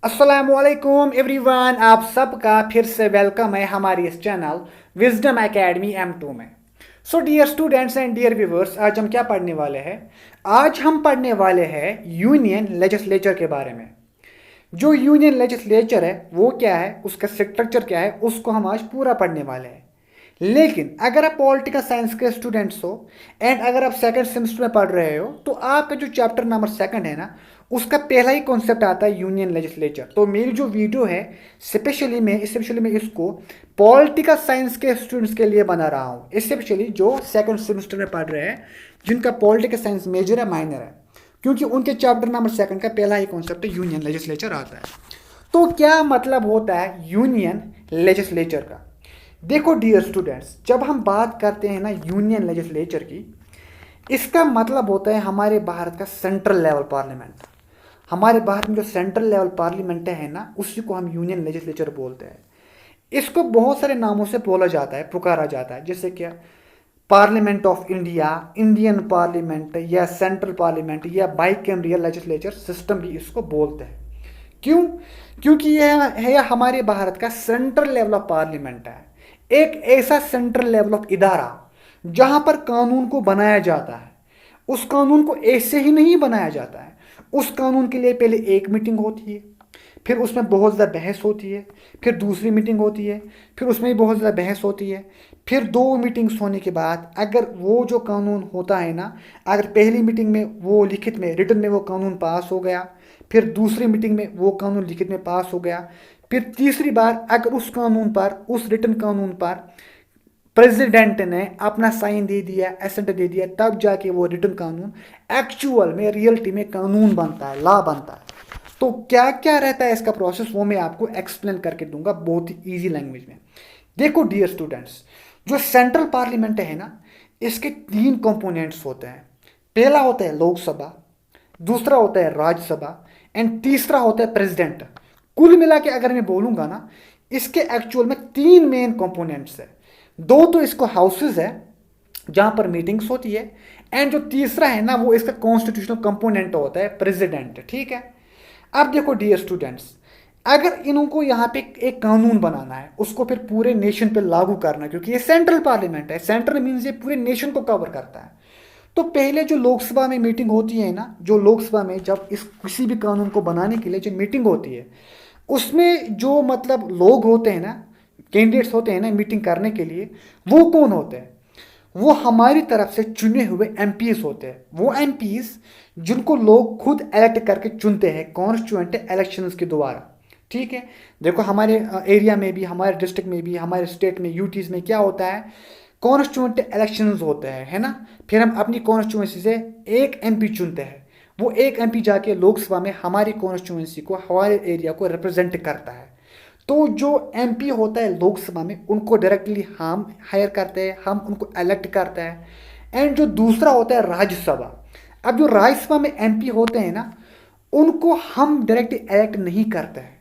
अस्सलामुअलैकुम एवरीवन, आप सबका फिर से वेलकम है हमारी इस चैनल विजडम एकेडमी M2 में। So dear students and dear viewers, आज हम क्या पढ़ने वाले हैं? आज हम पढ़ने वाले हैं यूनियन लेजिस्लेचर के बारे में। जो यूनियन लेजिस्लेचर है वो क्या है, उसका स्ट्रक्चर क्या है, उसको हम आज पूरा पढ़ने वाले हैं। लेकिन अगर आप पॉलिटिकल साइंस के स्टूडेंट्स हो एंड अगर आप सेकंड सेमेस्टर में पढ़ रहे हो तो आपका जो चैप्टर नंबर सेकंड है ना, उसका पहला ही कॉन्सेप्ट आता है यूनियन लेजिस्लेचर। तो मेरी जो वीडियो है स्पेशली मैं इसको पॉलिटिकल साइंस के स्टूडेंट्स के लिए बना रहा हूँ, स्पेशली जो सेकंड सेमेस्टर में पढ़ रहे हैं, जिनका पॉलिटिकल साइंस मेजर है माइनर है, क्योंकि उनके चैप्टर नंबर सेकंड का पहला ही कॉन्सेप्ट यूनियन लेजिस्लेचर आता है। तो क्या मतलब होता है यूनियन लेजिस्लेचर का? देखो डियर स्टूडेंट्स, जब हम बात करते हैं ना यूनियन लेजिस्लेचर की, इसका मतलब होता है हमारे भारत का सेंट्रल लेवल पार्लियामेंट। हमारे भारत में जो सेंट्रल लेवल पार्लियामेंट है ना, उसी को हम यूनियन लेजिस्लेचर बोलते हैं। इसको बहुत सारे नामों से बोला जाता है, पुकारा जाता है, जैसे क्या parliament of India, Indian parliament, या सेंट्रल पार्लियामेंट, या बाइकैमरियल लेजिस्लेचर सिस्टम भी इसको बोलते हैं। क्यों? क्योंकि यह है हमारे भारत का सेंट्रल लेवल ऑफ पार्लियामेंट है, एक ऐसा सेंट्रल लेवल ऑफ इदारा जहां पर कानून को बनाया जाता है। उस कानून को ऐसे ही नहीं बनाया जाता है, उस कानून के लिए पहले एक मीटिंग होती है, फिर उसमें बहुत ज़्यादा बहस होती है, फिर दूसरी मीटिंग होती है, फिर उसमें भी बहुत ज़्यादा बहस होती है, फिर दो मीटिंग्स होने के बाद अगर वो जो कानून होता है ना, अगर पहली मीटिंग में वो लिखित में रिटन में वो कानून पास हो गया, फिर दूसरी मीटिंग में वो कानून लिखित में पास हो गया, फिर तीसरी बार अगर उस कानून पर, उस रिटन कानून पर प्रेसिडेंट ने अपना साइन दे दिया, एसेंट दे दिया, तब जाके वो रिटन कानून एक्चुअल में, रियलिटी में कानून बनता है, लॉ बनता है। तो क्या क्या रहता है इसका प्रोसेस, वो मैं आपको एक्सप्लेन करके दूंगा बहुत ही ईजी लैंग्वेज में। देखो डियर स्टूडेंट्स, जो सेंट्रल पार्लियामेंट है ना, इसके तीन कंपोनेंट्स होते हैं। पहला होता है लोकसभा, दूसरा होता है राज्यसभा, एंड तीसरा होता है प्रेसिडेंट। कुल मिला के अगर मैं बोलूंगा ना, इसके एक्चुअल में तीन मेन कंपोनेंट्स है। दो तो इसको हाउसेज है जहां पर मीटिंग्स होती है, एंड जो तीसरा है ना, वो इसका कॉन्स्टिट्यूशनल कंपोनेंट होता है, प्रेसिडेंट। ठीक है। अब देखो डियर स्टूडेंट्स, अगर इनको यहाँ पे एक कानून बनाना है, उसको फिर पूरे नेशन पे लागू करना है, क्योंकि ये सेंट्रल पार्लियामेंट है, सेंट्रल मीन्स ये पूरे नेशन को कवर करता है। तो पहले जो लोकसभा में मीटिंग होती है ना, जो लोकसभा में जब इस किसी भी कानून को बनाने के लिए जो मीटिंग होती है, उसमें जो मतलब लोग होते हैं ना, कैंडिडेट्स होते हैं ना मीटिंग करने के लिए, वो कौन होते हैं? वो हमारी तरफ से चुने हुए एमपीज होते हैं। वो एमपीज जिनको लोग खुद इलेक्ट करके चुनते हैं कॉन्स्टिट्यूएंट इलेक्शंस के द्वारा। ठीक है। देखो हमारे एरिया में भी, हमारे डिस्ट्रिक्ट में भी, हमारे स्टेट में, यूटीज में क्या होता है, कॉन्स्टिट्यूएंट इलेक्शंस होते हैं, है ना। फिर हम अपनी कॉन्स्टिट्यूएंसी से एक एमपी चुनते हैं। वो एक एमपी जाके लोकसभा में हमारी कॉन्स्टिट्यूएंसी को, हमारे एरिया को रिप्रेजेंट करता है। तो जो एमपी होता है लोकसभा में, उनको डायरेक्टली हम हायर करते हैं, हम उनको इलेक्ट करते हैं। एंड जो दूसरा होता है राज्यसभा। अब जो राज्यसभा में एमपी होते हैं ना, उनको हम डायरेक्टली इलेक्ट नहीं करते हैं,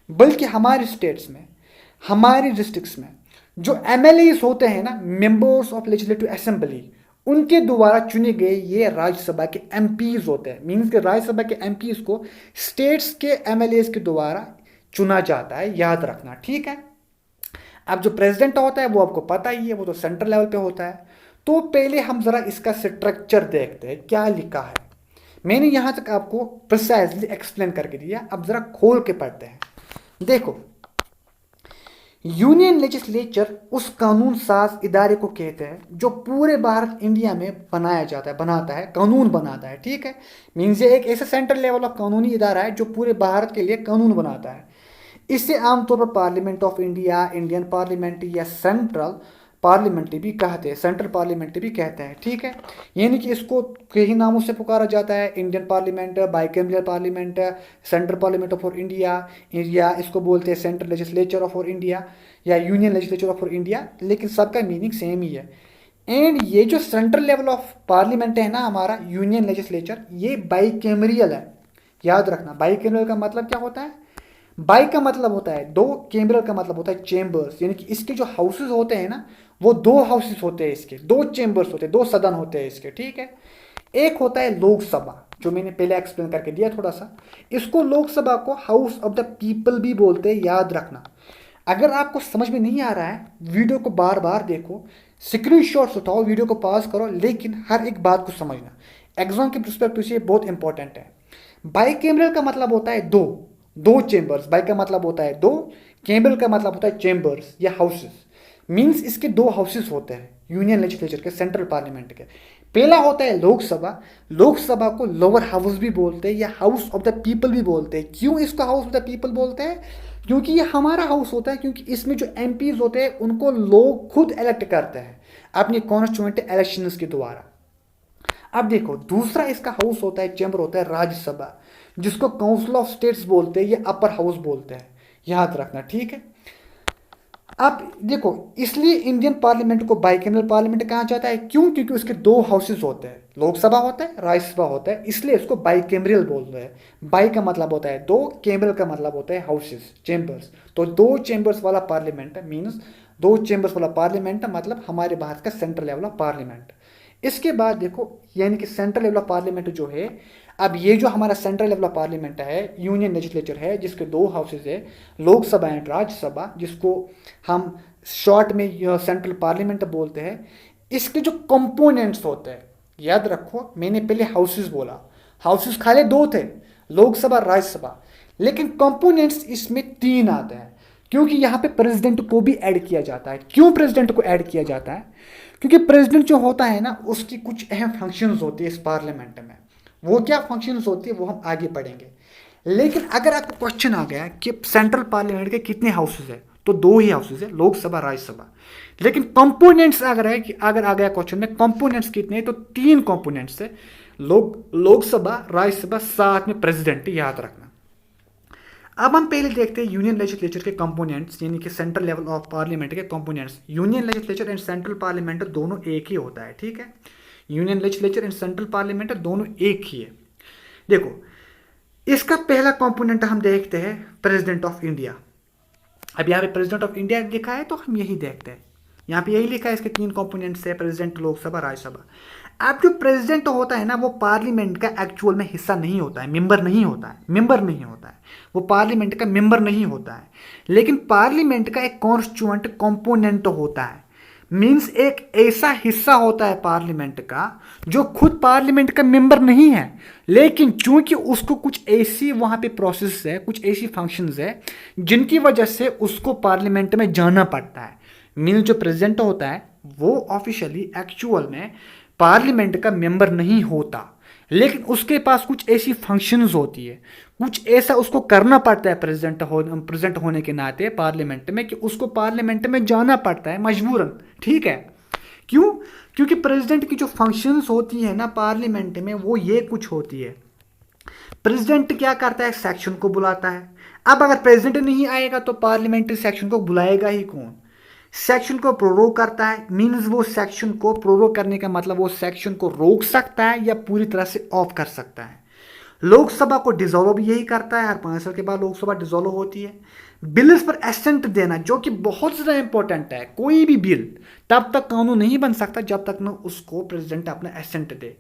बल्कि हमारे स्टेट्स में, हमारे डिस्ट्रिक्ट्स में जो एमएलएस होते हैं ना, मेंबर्स ऑफ लेजिस्लेटिव असेंबली, उनके द्वारा चुने गए ये राज्यसभा के एमपीज होते हैं। मीन्स के राज्यसभा के एमपीज को स्टेट्स के एमएलएस के द्वारा चुना जाता है, याद रखना। ठीक है। अब जो प्रेसिडेंट होता है वो आपको पता ही है, वो तो सेंट्रल लेवल पे होता है। तो पहले हम जरा इसका स्ट्रक्चर देखते हैं, क्या लिखा है। मैंने यहां तक आपको प्रिसाइजली एक्सप्लेन करके दिया, अब जरा खोल के पढ़ते हैं। देखो, यूनियन लेजिस्लेचर उस कानून साज इदारे को कहते हैं जो पूरे भारत इंडिया में बनाया जाता है, बनाता है, कानून बनाता है। ठीक है। मीन्स ये एक ऐसा सेंट्रल लेवल ऑफ कानूनी इदारा है जो पूरे भारत के लिए कानून बनाता है। इसे आमतौर पर parliament of India, Indian parliament, या सेंट्रल पार्लियामेंट भी कहते हैं, सेंट्रल पार्लियामेंट भी कहते हैं। ठीक है। यानी कि इसको कई नामों से पुकारा जाता है, Indian parliament, bicameral parliament, central parliament of India, या इसको बोलते हैं सेंट्रल लेजिस्लेचर ऑफ इंडिया, या यूनियन लेजिस्लेचर ऑफ इंडिया, लेकिन सबका मीनिंग सेम ही है। एंड ये जो सेंट्रल लेवल ऑफ पार्लियामेंट है ना हमारा यूनियन लेजिस्लेचर, ये बाइकैमरियल है। याद रखना, बाइकैमरियल का मतलब क्या होता है? बाई का मतलब होता है दो, कैमरल का मतलब होता है चेंबर्स, यानी कि इसके जो हाउसेस होते हैं ना, वो दो हाउसेस होते हैं, इसके दो चेंबर्स होते हैं, दो सदन होते हैं इसके। ठीक है। एक होता है लोकसभा, जो मैंने पहले एक्सप्लेन करके दिया थोड़ा सा। इसको लोकसभा को हाउस ऑफ द पीपल भी बोलते हैं, याद रखना। अगर आपको समझ में नहीं आ रहा है, वीडियो को बार बार देखो, स्क्रीनशॉट्स उठाओ, वीडियो को पॉज करो, लेकिन हर एक बात को समझना। एग्जाम के पर्सपेक्टिव से बहुत इंपॉर्टेंट है। बाइकैमरल का मतलब होता है दो चेंबर्स। बाई का मतलब होता है दो, कैमरल का मतलब होता है चेंबर्स या हाउसेस। मींस इसके दो हाउसेस होते हैं यूनियन लेजिस्लेचर के, सेंट्रल पार्लियामेंट के। पहला होता है लोकसभा। लोकसभा को लोअर हाउस भी बोलते हैं या हाउस ऑफ द पीपल भी बोलते हैं। क्यों इसको हाउस ऑफ द पीपल बोलते हैं? क्योंकि ये हमारा हाउस होता है, क्योंकि इसमें जो एमपीज होते हैं उनको लोग खुद इलेक्ट करते हैं अपनी कॉन्स्टिट्यूएंट इलेक्शंस के द्वारा। अब देखो, दूसरा इसका हाउस होता है, चैम्बर होता है राज्यसभा, जिसको काउंसिल ऑफ स्टेट्स बोलते हैं या अपर हाउस बोलते हैं, याद रखना, ठीक है। अब देखो, इसलिए इंडियन पार्लियामेंट को बाइकैमरल पार्लियामेंट कहा जाता है। क्यों? क्योंकि उसके दो हाउसेस होते हैं, लोकसभा होता है, राज्यसभा होता है, इसलिए इसको बाइकैमरल बोलते हैं। बाई का मतलब होता है दो, कैमरल का मतलब होता है हाउसेस, चेंबर्स। तो दो चेंबर्स वाला पार्लियामेंट मीन्स दो चेंबर्स वाला पार्लियामेंट मतलब हमारे भारत का सेंट्रल लेवल ऑफ पार्लियामेंट। इसके बाद देखो, यानी कि सेंट्रल लेवल ऑफ पार्लियामेंट जो है, अब ये जो हमारा सेंट्रल लेवल ऑफ पार्लियामेंट है, यूनियन लेजिस्लेचर है, जिसके दो हाउसेज है, लोकसभा एंड राज्यसभा, जिसको हम शॉर्ट में सेंट्रल पार्लियामेंट बोलते हैं। इसके जो कंपोनेंट्स होते हैं, याद रखो, मैंने पहले हाउसेज बोला, हाउसेज खाली दो थे, लोकसभा राज्यसभा, लेकिन कंपोनेंट्स इसमें तीन आते हैं, क्योंकि यहाँ पे प्रेसिडेंट को भी ऐड किया जाता है। क्यों प्रेसिडेंट को ऐड किया जाता है? क्योंकि प्रेसिडेंट जो होता है ना, उसकी कुछ अहम फंक्शंस होती है इस पार्लियामेंट में। वो क्या फंक्शंस होती है वो हम आगे पढ़ेंगे। लेकिन अगर आपको क्वेश्चन आ गया कि सेंट्रल पार्लियामेंट के कितने हाउसेज है, तो दो ही हाउसेज है, लोकसभा राज्यसभा। लेकिन कंपोनेंट्स अगर है कि अगर आ गया क्वेश्चन में कंपोनेंट्स कितने हैं, तो तीन कंपोनेंट्स है, लोकसभा राज्यसभा साथ में प्रेसिडेंट, याद रखना। अब हम पहले देखते हैं यूनियन लेजिस्लेचर के कंपोनेंट्स, यानी कि सेंट्रल लेवल ऑफ पार्लियामेंट के components. Union legislature and central parliament दोनों एक ही होता है, ठीक है। Union legislature and central parliament दोनों एक ही है। देखो, इसका पहला कंपोनेंट हम देखते हैं प्रेसिडेंट ऑफ इंडिया। अब यहाँ पे प्रेसिडेंट ऑफ इंडिया लिखा है तो हम यही देखते हैं, यहाँ पे यही लिखा है, इसके तीन कंपोनेंट्स है, प्रेसिडेंट, लोकसभा, राज्यसभा। अब जो प्रेसिडेंट होता है ना, वो पार्लियामेंट का एक्चुअल में हिस्सा नहीं होता है, मेंबर नहीं होता है, वो पार्लियामेंट का मेंबर नहीं होता है, लेकिन पार्लियामेंट का एक कॉन्स्टिट्यूएंट कंपोनेंट होता है। मींस एक ऐसा हिस्सा होता है पार्लियामेंट का जो खुद पार्लियामेंट का मेंबर नहीं है, लेकिन चूंकि उसको कुछ ऐसी वहां पे प्रोसेस है, कुछ ऐसी फंक्शंस है, जिनकी वजह से उसको पार्लियामेंट में जाना पड़ता है। मींस जो प्रेसिडेंट होता है वो ऑफिशियली एक्चुअल में पार्लियामेंट का मेंबर नहीं होता, लेकिन उसके पास कुछ ऐसी फंक्शंस होती है, कुछ ऐसा उसको करना पड़ता है प्रेसिडेंट होने के नाते पार्लियामेंट में, कि उसको पार्लियामेंट में जाना पड़ता है मजबूरन, ठीक है। क्यों? क्योंकि प्रेसिडेंट की जो फंक्शंस होती है ना पार्लियामेंट में, वो ये कुछ होती है। प्रेसिडेंट क्या करता है? सेक्शन को बुलाता है। अब अगर प्रेसिडेंट नहीं आएगा तो पार्लियामेंट्री सेक्शन को बुलाएगा ही कौन? सेक्शन को प्रोरोग करता है। मींस वो सेक्शन को प्रोरोग करने का मतलब वो सेक्शन को रोक सकता है या पूरी तरह से ऑफ कर सकता है। लोकसभा को डिसॉल्व भी यही करता है, हर 5 साल के बाद लोकसभा डिसॉल्व होती है। बिल्स पर एसेंट देना, जो कि बहुत ज़्यादा इंपॉर्टेंट है। कोई भी बिल तब तक कानून नहीं बन सकता जब तक न उसको प्रेसिडेंट अपना एसेंट दे।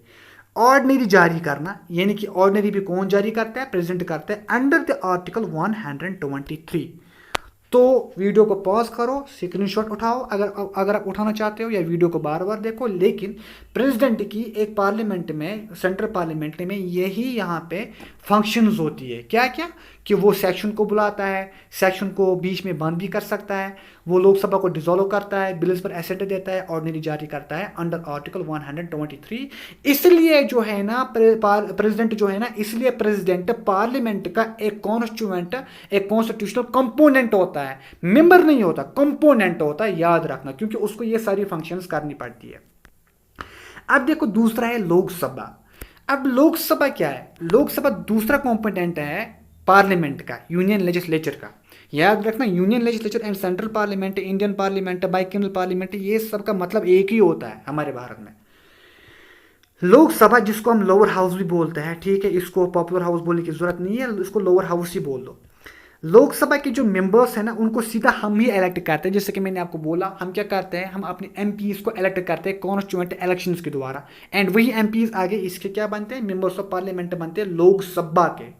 ऑर्डिनरी जारी करना, यानी कि ऑर्डिनरी भी कौन जारी करता है? प्रेसिडेंट करता है, अंडर द आर्टिकल 123। तो वीडियो को पॉज करो, स्क्रीनशॉट उठाओ अगर आप उठाना चाहते हो, या वीडियो को बार बार देखो। लेकिन प्रेसिडेंट की एक पार्लियामेंट में, सेंट्रल पार्लियामेंट में यही यहाँ पे फंक्शंस होती है। क्या क्या? कि वो सेक्शन को बुलाता है, सेक्शन को बीच में बंद भी कर सकता है, वो लोकसभा को डिसॉल्व करता है, बिल्स पर एसेंट देता है, ऑर्डिनरी जारी करता है अंडर आर्टिकल 123। इसलिए जो है ना प्रेसिडेंट जो है ना, इसलिए प्रेसिडेंट पार्लियामेंट का एक कॉन्स्टिट्यूशनल कंपोनेंट होता है, मेंबर नहीं होता, कंपोनेंट होता है, याद रखना, क्योंकि उसको ये सारी फंक्शंस करनी पड़ती है। अब देखो, दूसरा है लोकसभा। अब लोकसभा क्या है? लोकसभा दूसरा कंपोनेंट है पार्लियामेंट का, यूनियन लेजिस्लेचर का। याद रखना, union legislature and central parliament, Indian parliament, bicameral parliament, ये सब का मतलब एक ही होता है हमारे भारत में। लोकसभा, जिसको हम लोअर हाउस भी बोलते हैं, ठीक है, इसको पॉपुलर हाउस बोलने की जरूरत नहीं है, इसको लोअर हाउस ही बोल दो। लोकसभा के जो मेंबर्स हैं ना उनको सीधा हम ही इलेक्ट करते हैं। जैसे कि मैंने आपको बोला, हम क्या करते हैं, हम अपने एमपीज को इलेक्ट करते हैं कॉन्स्टिट्यूएंट इलेक्शंस के द्वारा, एंड वही एमपीज आगे इसके क्या बनते हैं, मेंबर्स ऑफ पार्लियामेंट बनते हैं लोकसभा के।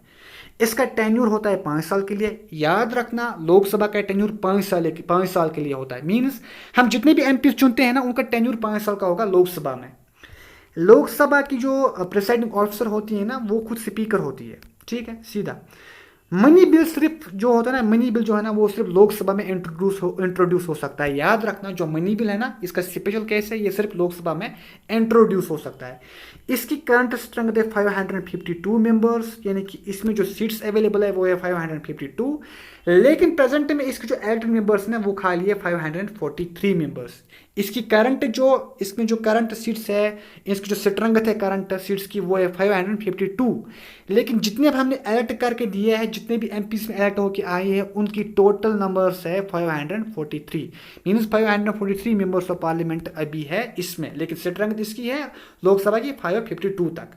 इसका टेन्यूर होता है 5 साल के लिए। याद रखना, लोकसभा का टेन्यूर 5 साल के लिए होता है। मीन्स हम जितने भी एमपीज चुनते हैं ना उनका टेन्यूर 5 साल का होगा लोकसभा में। लोकसभा की जो प्रिसाइडिंग ऑफिसर होती है ना वो खुद स्पीकर होती है, ठीक है सीधा। मनी बिल सिर्फ जो होता है ना, मनी बिल जो है ना वो सिर्फ लोकसभा में इंट्रोड्यूस हो सकता है। याद रखना, जो मनी बिल है ना इसका स्पेशल केस है, ये सिर्फ लोकसभा में इंट्रोड्यूस हो सकता है। इसकी करंट स्ट्रेंथ है 552 मेंबर्स, यानी कि इसमें जो सीट्स अवेलेबल है वो है 552, लेकिन प्रेजेंट में इसके जो इलेक्टेड मेंबर्स हैं वो खाली है 543 मेंबर्स। इसमें जो करंट सीट्स है, इसकी जो स्ट्रेंथ है करंट सीट्स की वो है 552, लेकिन जितने भी हमने इलेक्ट करके दिए हैं, जितने भी एमपीस में इलेक्ट होकर आए हैं उनकी टोटल नंबर्स है 543। मीन्स 543 मेंबर्स ऑफ पार्लियामेंट अभी है इसमें, लेकिन स्ट्रेंथ इसकी है लोकसभा की 552 तक।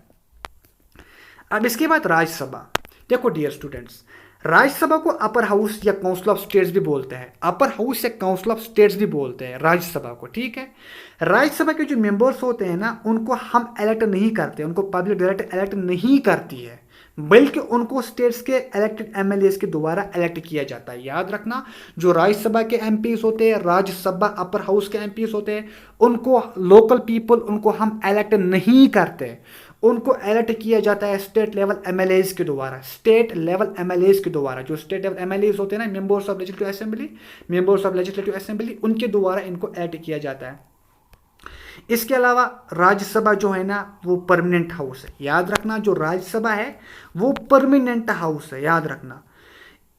अब इसके बाद राज्यसभा। देखो डियर स्टूडेंट्स, राज्यसभा को अपर हाउस या काउंसिल ऑफ स्टेट्स भी बोलते हैं, अपर हाउस या काउंसिल ऑफ स्टेट्स भी बोलते हैं राज्यसभा को, ठीक है। राज्यसभा के जो मेंबर्स होते हैं ना उनको हम इलेक्ट नहीं करते, उनको पब्लिक डायरेक्ट इलेक्ट नहीं करती है, बल्कि उनको स्टेट्स के इलेक्टेड एमएलएस के द्वारा इलेक्ट किया जाता है। याद रखना, जो राज्यसभा के एमपीस होते हैं, राज्यसभा अपर हाउस के एमपीस होते हैं, उनको लोकल पीपल उनको हम इलेक्ट नहीं करते, उनको इलेक्ट किया जाता है स्टेट लेवल एमएलएस के द्वारा। स्टेट लेवल एमएलएस के द्वारा, जो स्टेट लेवल एमएलएस होते हैं ना, मेंबर्स ऑफ लेजिस्लेटिव असेंबली, उनके द्वारा इनको इलेक्ट किया जाता है। इसके अलावा राज्यसभा जो है ना वो परमानेंट हाउस है। याद रखना, जो राज्यसभा है वो परमानेंट हाउस है, याद रखना।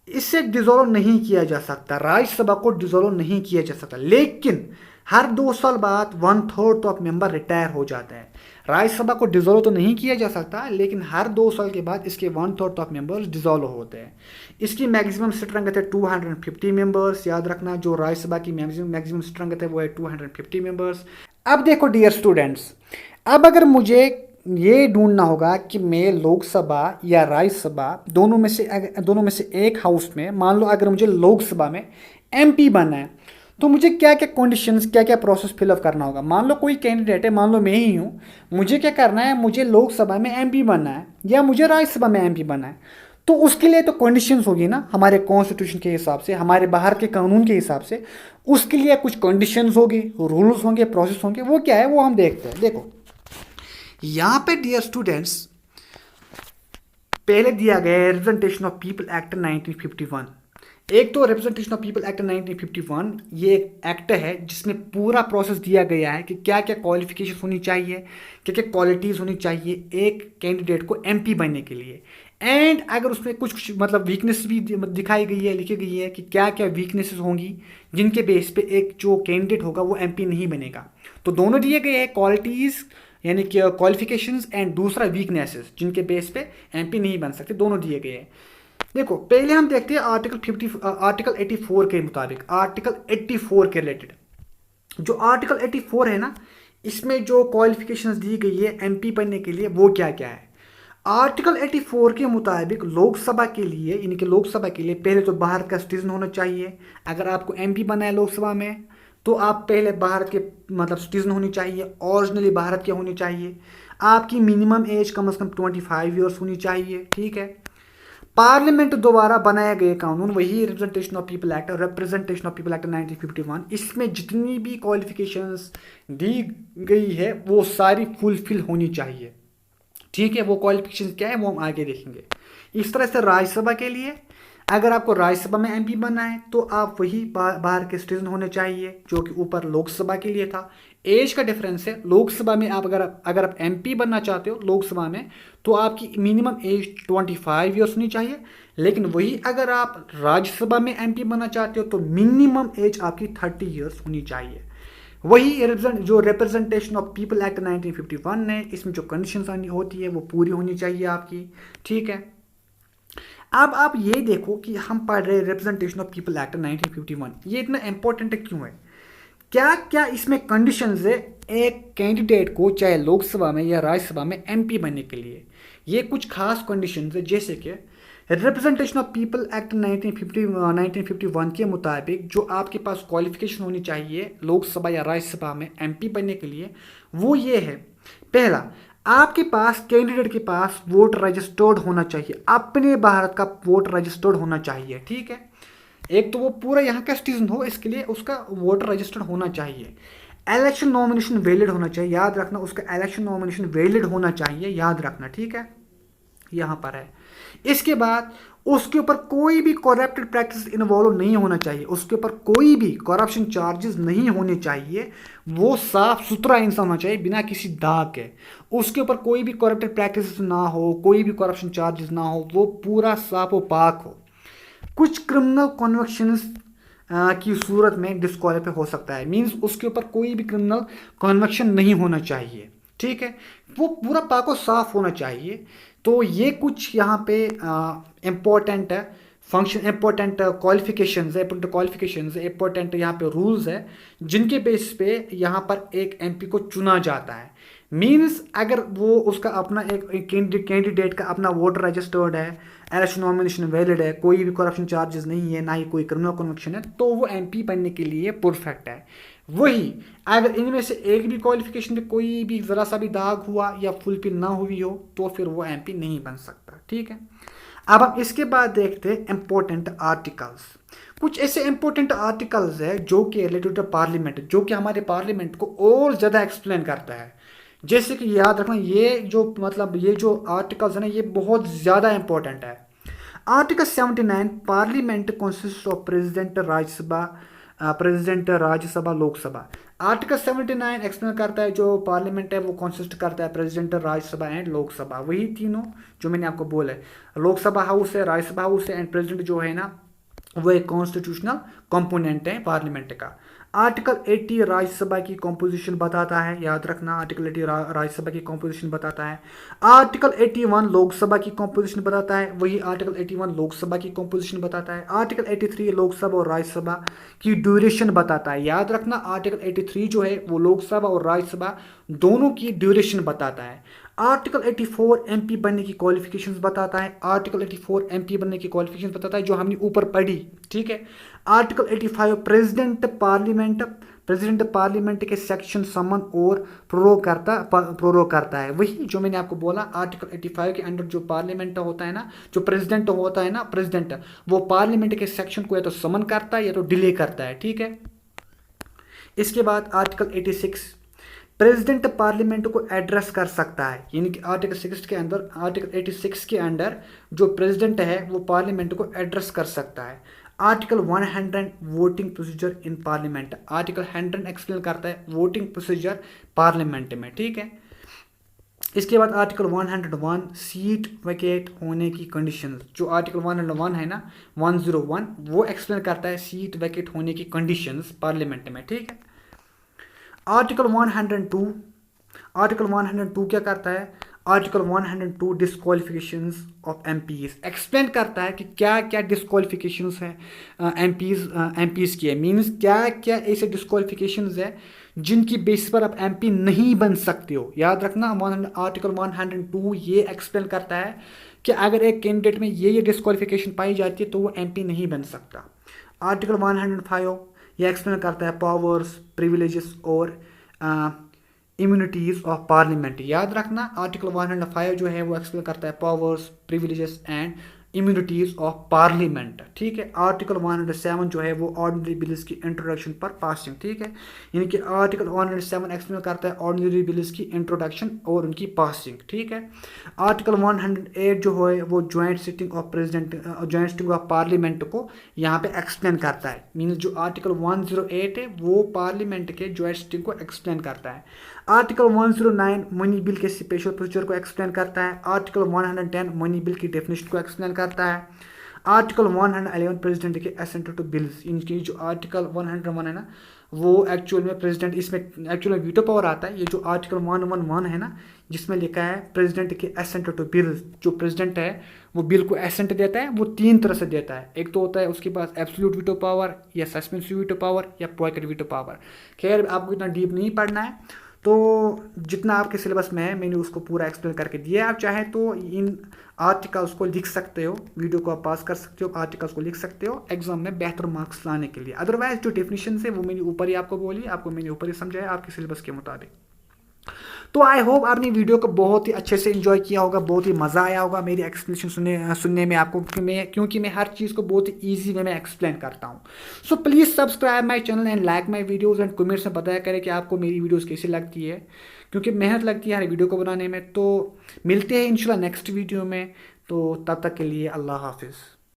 इससे डिसॉल्व नहीं किया जा सकता, राज्यसभा को डिसॉल्व नहीं किया जा सकता, लेकिन हर 2 साल बाद 1/3 ऑफ मेंबर रिटायर हो जाते हैं। राज्यसभा को डिसॉल्व तो नहीं किया जा सकता, लेकिन हर 2 साल के बाद इसके 1/3 ऑफ मेंबर्स डिसॉल्व होते हैं। इसकी मैक्सिमम स्ट्रेंथ है 250 मेंबर्स। याद रखना, जो राज्यसभा की मैक्सिमम स्ट्रेंथ है वो है 250 मेंबर्स। अब देखो डियर स्टूडेंट्स, अब अगर मुझे ये ढूंढना होगा कि मैं लोकसभा या राज्यसभा दोनों में से एक हाउस में, मान लो अगर मुझे लोकसभा में एमपी बनना है तो मुझे क्या क्या कंडीशंस, क्या क्या प्रोसेस फिलअप करना होगा। मान लो कोई कैंडिडेट है, मान लो मैं ही हूँ, मुझे क्या करना है, मुझे लोकसभा में एमपी बनना है या मुझे राज्यसभा में एमपी बनना है, तो उसके लिए तो कंडीशंस होगी ना, हमारे कॉन्स्टिट्यूशन के हिसाब से, हमारे बाहर के कानून के हिसाब से उसके लिए कुछ कंडीशंस होगी, रूल्स होंगे, प्रोसेस होंगे। वो क्या है वो हम देखते हैं। देखो यहाँ पे डियर स्टूडेंट्स पहले दिया गया है रिप्रेजेंटेशन ऑफ पीपल एक्ट 1951। एक तो रिप्रेजेंटेशन ऑफ पीपल एक्ट 1951, ये एक एक्ट है जिसमें पूरा प्रोसेस दिया गया है कि क्या क्या क्वालिफिकेशन होनी चाहिए, क्या क्या क्वालिटीज़ होनी चाहिए एक कैंडिडेट को एमपी बनने के लिए। एंड अगर उसमें कुछ मतलब वीकनेस भी दिखाई गई है, लिखी गई है कि क्या क्या वीकनेसेस होंगी जिनके बेस पे एक जो कैंडिडेट होगा वो एमपी नहीं बनेगा। तो दोनों दिए गए हैं, क्वालिटीज़ यानी कि क्वालिफिकेशंस एंड दूसरा वीकनेसेस जिनके बेस पे एमपी नहीं बन सकते, दोनों दिए गए हैं। देखो पहले हम देखते हैं आर्टिकल 84 के मुताबिक, आर्टिकल 84 के रिलेटेड। जो आर्टिकल 84 है ना, इसमें जो क्वालिफिकेशंस दी गई है एमपी बनने के लिए वो क्या क्या है। आर्टिकल 84 के मुताबिक लोकसभा के लिए, यानी कि लोकसभा के लिए पहले तो भारत का सिटीजन होना चाहिए। अगर आपको एमपी बनना है लोकसभा में तो आप पहले भारत के मतलब सिटीजन होनी चाहिए, ओरिजिनली भारत के होनी चाहिए। आपकी मिनिमम एज कम से कम 25 ईयर्स होनी चाहिए, ठीक है। पार्लियामेंट द्वारा बनाया गया कानून वही रिप्रेजेंटेशन ऑफ पीपल एक्ट 1951, इसमें जितनी भी क्वालिफिकेशंस दी गई है वो सारी फुलफिल होनी चाहिए, ठीक है। वो क्वालिफिकेशन क्या है वो हम आगे देखेंगे। इस तरह से राज्यसभा के लिए, अगर आपको राज्यसभा में एमपी बनना है तो आप वही बाहर के सिटीजन होने चाहिए जो कि ऊपर लोकसभा के लिए था। एज का डिफरेंस है, लोकसभा में आप अगर आप एमपी बनना चाहते हो लोकसभा में तो आपकी मिनिमम एज 25 ईयर्स होनी चाहिए, लेकिन वही अगर आप राज्यसभा में एमपी बनना चाहते हो तो मिनिमम एज आपकी 30 ईयर्स होनी चाहिए। वही जो रिप्रेजेंटेशन ऑफ पीपल एक्ट 1951 है, इसमें जो कंडीशंस होती है वो पूरी होनी चाहिए आपकी, ठीक है। अब आप ये देखो कि हम पढ़ रहे हैं रिप्रेजेंटेशन ऑफ पीपल एक्ट 1951, ये इतना इंपॉर्टेंट क्यों है, क्या क्या इसमें कंडीशंस है एक कैंडिडेट को चाहे लोकसभा में या राज्यसभा में एमपी बनने के लिए। ये कुछ खास कंडीशंस है, जैसे कि रिप्रेजेंटेशन ऑफ पीपल एक्ट 1951 के मुताबिक जो आपके पास क्वालिफिकेशन होनी चाहिए लोकसभा या राज्यसभा में एमपी बनने के लिए, वो ये है। पहला, आपके पास कैंडिडेट के पास वोट रजिस्टर्ड होना चाहिए, अपने भारत का वोट रजिस्टर्ड होना चाहिए, ठीक है। एक तो वो पूरा यहाँ का सिटीजन हो, इसके लिए उसका वोटर रजिस्टर्ड होना चाहिए। इलेक्शन नॉमिनेशन वैलिड होना चाहिए, याद रखना, उसका इलेक्शन नॉमिनेशन वैलिड होना चाहिए, याद रखना, ठीक है, यहाँ पर है। इसके बाद उसके ऊपर कोई भी करप्टेड प्रैक्टिस इन्वॉल्व नहीं होना चाहिए, उसके ऊपर कोई भी करप्शन चार्जेस नहीं होने चाहिए, वो साफ सुथरा इंसान होना चाहिए बिना किसी दाग के, उसके ऊपर कोई भी करप्टेड प्रैक्टिस ना हो, कोई भी करप्शन चार्जेस ना हो, वो पूरा साफ व पाक हो। कुछ क्रिमिनल कन्विक्शंस की सूरत में डिस्क्वालीफाई हो सकता है, मींस उसके ऊपर कोई भी क्रिमिनल कन्विक्शन नहीं होना चाहिए, ठीक है, वो पूरा पाक और साफ होना चाहिए। तो ये कुछ यहाँ पे इम्पोर्टेंट फंक्शन, इम्पोर्टेंट क्वालिफिकेशंस है, इम्पोर्टेंट यहाँ पे रूल्स है जिनके बेस पे यहाँ पर एक एमपी को चुना जाता है। मींस अगर वो उसका अपना एक कैंडिडेट का अपना वोटर रजिस्टर्ड है, इलेक्शन नॉमिनेशन वैलिड है, कोई भी करप्शन चार्जेस नहीं है, ना ही कोई क्रिमिनल कन्विक्शन है, तो वो एमपी बनने के लिए परफेक्ट है। वही अगर इनमें से एक भी क्वालिफिकेशन पे कोई भी ज़रा सा भी दाग हुआ या फुलफिल ना हुई हो तो फिर वो एमपी नहीं बन सकता, ठीक है। अब हम इसके बाद देखते हैं इंपॉर्टेंट आर्टिकल्स। कुछ ऐसे इंपॉर्टेंट आर्टिकल्स है जो कि रिलेटेड टू पार्लियामेंट, जो कि हमारे पार्लियामेंट को और ज़्यादा एक्सप्लेन करता है। जैसे कि याद रखना, ये जो मतलब ये जो आर्टिकल्स है ना, ये बहुत ज़्यादा इंपॉर्टेंट है। Article 79, parliament consist of president Rajya Sabha Lok Sabha. Article 79 explain करता है जो पार्लियामेंट है वो कंसिस्ट करता है प्रेसिडेंट, राज्यसभा एंड लोकसभा, वही तीनों जो मैंने आपको बोला है। लोकसभा हाउस है, राज्यसभा हाउस है एंड प्रेसिडेंट जो है ना वो एक कॉन्स्टिट्यूशनल कंपोनेंट है पार्लियामेंट का। आर्टिकल 80 राज्यसभा की कॉम्पोजिशन बताता है, याद रखना, आर्टिकल 80 राज्यसभा की कॉम्पोजिशन बताता है। आर्टिकल 81 लोकसभा की कॉम्पोजिशन बताता है, वही आर्टिकल 81 लोकसभा की कॉम्पोजिशन बताता है। आर्टिकल 83 लोकसभा और राज्यसभा की ड्यूरेशन बताता है, याद रखना, आर्टिकल 83 जो है वो लोकसभा और राज्यसभा दोनों की ड्यूरेशन बताता है। आर्टिकल 84 एमपी बनने की क्वालिफिकेशंस बताता है, आर्टिकल 84 एमपी बनने की क्वालिफिकेशंस बताता है जो हमने ऊपर पढ़ी, ठीक है। आर्टिकल 85 प्रेसिडेंट पार्लियामेंट के सेक्शन समन और प्रोरोग करता है, वही जो मैंने आपको बोला। आर्टिकल 85 के अंडर जो पार्लियामेंट होता है ना, जो प्रेसिडेंट होता है ना, प्रेसिडेंट वो पार्लियामेंट के सेक्शन को या तो समन करता है या तो डिले करता है, ठीक है। इसके बाद आर्टिकल 86 प्रेसिडेंट पार्लियामेंट को एड्रेस कर सकता है, यानी कि आर्टिकल 86 के अंडर जो प्रेसिडेंट है वो पार्लियामेंट को एड्रेस कर सकता है। Article 100 voting procedure in parliament, article 100 explain करता है वोटिंग प्रोसीजर पार्लियामेंट में, ठीक है। इसके बाद आर्टिकल 101 सीट वैकेट होने की कंडीशंस, जो आर्टिकल 101 है ना 101 वो एक्सप्लेन करता है सीट वैकेट होने की कंडीशंस पार्लियामेंट में, ठीक है। आर्टिकल 102 क्या करता है, आर्टिकल 102 डिस्क्वालिफिकेशंस ऑफ एमपीज एक्सप्लेन करता है कि क्या क्या डिस्क्वालिफिकेशंस है एमपीज की है, मीन्स क्या क्या ऐसे डिस्क्वालिफिकेशंस है जिनकी बेसिस पर आप एमपी नहीं बन सकते हो। याद रखना, आर्टिकल 102 ये एक्सप्लेन करता है कि अगर एक कैंडिडेट में ये डिस्क्वालिफिकेशन पाई जाती है तो वो एमपी नहीं बन सकता। आर्टिकल 105 ये एक्सप्लेन करता है पावर्स, प्रिविलेजेस और इम्यूनिटीज ऑफ पार्लियामेंट। याद रखना, आर्टिकल 105 जो है वो एक्सप्लेन करता है powers, privileges and immunities of parliament, ठीक है। आर्टिकल 107 जो है वो ऑर्डिनरी बिल्स की इंट्रोडक्शन पर पासिंग, ठीक है, यानी कि आर्टिकल 107 एक्सप्लेन करता है ऑर्डिनरी बिल्स की इंट्रोडक्शन और उनकी पासिंग, ठीक है। आर्टिकल 108 जो है वो ज्वाइंट सिटिंग ऑफ पार्लियामेंट को यहाँ पे एक्सप्लेन करता है, मीन्स जो आर्टिकल 108 है वो पार्लियामेंट के ज्वाइंट सिटिंग को एक्सप्लेन करता है। आर्टिकल 109 मनी बिल के स्पेशल प्रोसीजर को एक्सप्लेन करता है। आर्टिकल 110 मनी बिल की डेफिनेशन को एक्सप्लेन करता है। आर्टिकल 111 प्रेसिडेंट के असेंट टू बिल्स, इनकी जो आर्टिकल 101 है ना वो एक्चुअल में प्रेसिडेंट, इसमें एक्चुअल में वीटो पावर आता है। ये जो आर्टिकल 111 है ना जिसमें लिखा है प्रेसिडेंट के असेंट टू बिल्स, जो प्रेसिडेंट है वो बिल को असेंट देता है, वो तीन तरह से देता है। एक तो होता है उसके पास एब्सोल्यूट वीटो पावर या सस्पेंसिव वीटो पावर या पॉकेट वीटो पावर। खैर आपको इतना डीप नहीं पढ़ना है, तो जितना आपके सिलेबस में है मैंने उसको पूरा एक्सप्लेन करके दिया है। आप चाहें तो इन आर्टिकल्स को लिख सकते हो, वीडियो को आप पास कर सकते हो, आर्टिकल्स को लिख सकते हो एग्जाम में बेहतर मार्क्स लाने के लिए। अदरवाइज जो डेफिनेशन है वो मैंने ऊपर ही आपको बोली, आपको मैंने ऊपर ही समझाया आपके सिलेबस के मुताबिक। तो आई होप आपने वीडियो को बहुत ही अच्छे से एंजॉय किया होगा, बहुत ही मज़ा आया होगा मेरी एक्सप्लेनेशन सुनने में आपको, क्योंकि मैं हर चीज़ को बहुत ही ईजी वे में एक्सप्लेन करता हूँ। So please subscribe my channel and like my videos and comments में बताया करें कि आपको मेरी वीडियोज़ कैसी लगती है, क्योंकि मेहनत लगती है हर वीडियो को बनाने में। तो मिलते हैं इंशाल्लाह नेक्स्ट वीडियो में, तो तब तक के लिए अल्लाह हाफिज़।